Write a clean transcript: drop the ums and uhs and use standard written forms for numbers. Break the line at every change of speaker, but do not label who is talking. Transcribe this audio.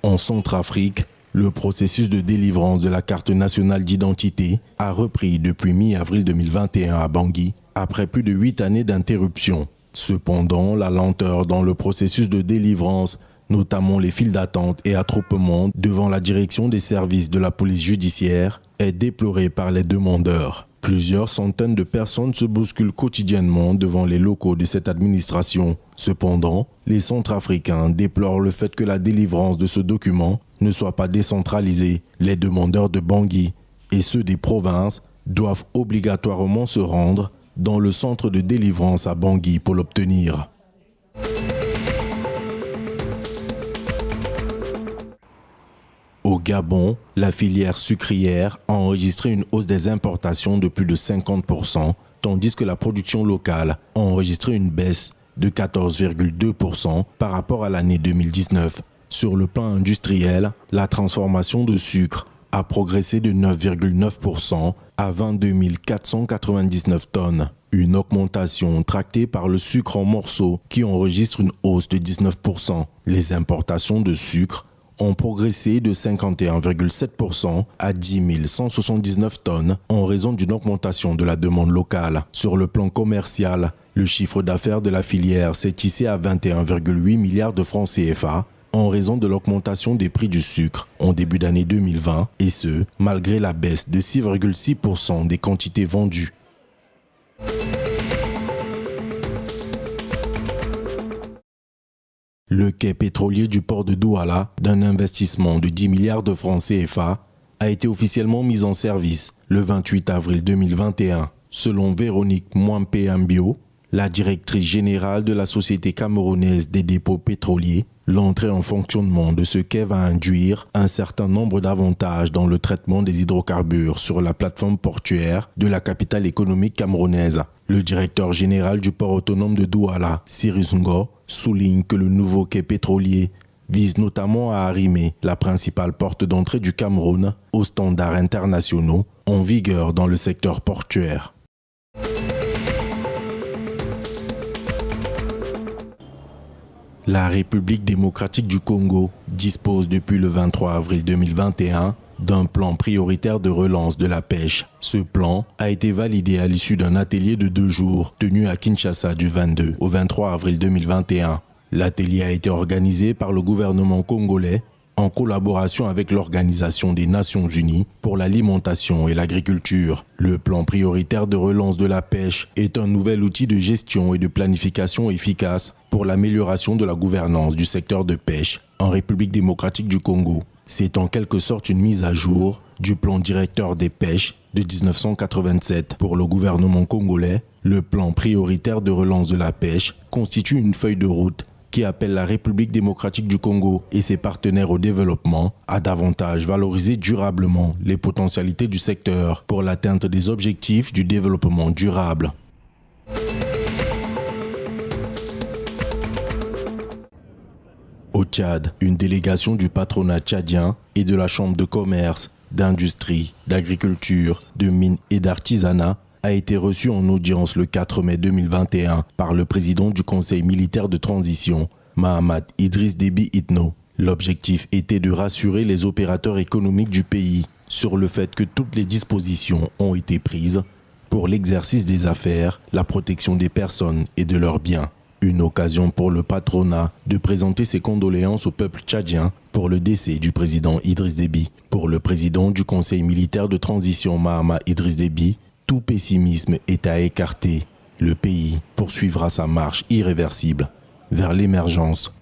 En Centrafrique, le processus de délivrance de la carte nationale d'identité a repris depuis mi-avril 2021 à Bangui, après plus de 8 années d'interruption. Cependant, la lenteur dans le processus de délivrance, notamment les files d'attente et attroupements devant la direction des services de la police judiciaire, est déplorée par les demandeurs. Plusieurs centaines de personnes se bousculent quotidiennement devant les locaux de cette administration. Cependant, les Centrafricains déplorent le fait que la délivrance de ce document ne soit pas décentralisée. Les demandeurs de Bangui et ceux des provinces doivent obligatoirement se rendre dans le centre de délivrance à Bangui pour l'obtenir. Au Gabon, la filière sucrière a enregistré une hausse des importations de plus de 50%, tandis que la production locale a enregistré une baisse de 14,2% par rapport à l'année 2019. Sur le plan industriel, la transformation de sucre a progressé de 9,9% à 22 499 tonnes. Une augmentation tractée par le sucre en morceaux qui enregistre une hausse de 19%. Les importations de sucre ont progressé de 51,7% à 10 179 tonnes en raison d'une augmentation de la demande locale. Sur le plan commercial, le chiffre d'affaires de la filière s'est hissé à 21,8 milliards de francs CFA en raison de l'augmentation des prix du sucre en début d'année 2020 et ce, malgré la baisse de 6,6% des quantités vendues. Le quai pétrolier du port de Douala, d'un investissement de 10 milliards de francs CFA, a été officiellement mis en service le 28 avril 2021. Selon Véronique Mwampe-Ambio, la directrice générale de la Société camerounaise des dépôts pétroliers, l'entrée en fonctionnement de ce quai va induire un certain nombre d'avantages dans le traitement des hydrocarbures sur la plateforme portuaire de la capitale économique camerounaise. Le directeur général du port autonome de Douala, Cyrus Ngo, souligne que le nouveau quai pétrolier vise notamment à arrimer la principale porte d'entrée du Cameroun aux standards internationaux en vigueur dans le secteur portuaire. La République démocratique du Congo dispose depuis le 23 avril 2021 d'un plan prioritaire de relance de la pêche. Ce plan a été validé à l'issue d'un atelier de 2 jours tenu à Kinshasa du 22 au 23 avril 2021. L'atelier a été organisé par le gouvernement congolais en collaboration avec l'Organisation des Nations Unies pour l'alimentation et l'agriculture. Le plan prioritaire de relance de la pêche est un nouvel outil de gestion et de planification efficace pour l'amélioration de la gouvernance du secteur de pêche en République démocratique du Congo. C'est en quelque sorte une mise à jour du plan directeur des pêches de 1987. Pour le gouvernement congolais, le plan prioritaire de relance de la pêche constitue une feuille de route qui appelle la République démocratique du Congo et ses partenaires au développement à davantage valoriser durablement les potentialités du secteur pour l'atteinte des objectifs du développement durable. Au Tchad, une délégation du patronat tchadien et de la Chambre de commerce, d'industrie, d'agriculture, de mines et d'artisanat a été reçue en audience le 4 mai 2021 par le président du Conseil militaire de transition, Mahamat Idriss Déby Itno. L'objectif était de rassurer les opérateurs économiques du pays sur le fait que toutes les dispositions ont été prises pour l'exercice des affaires, la protection des personnes et de leurs biens. Une occasion pour le patronat de présenter ses condoléances au peuple tchadien pour le décès du président Idriss Déby. Pour le président du Conseil militaire de transition Mahamat Idriss Déby, tout pessimisme est à écarter. Le pays poursuivra sa marche irréversible vers l'émergence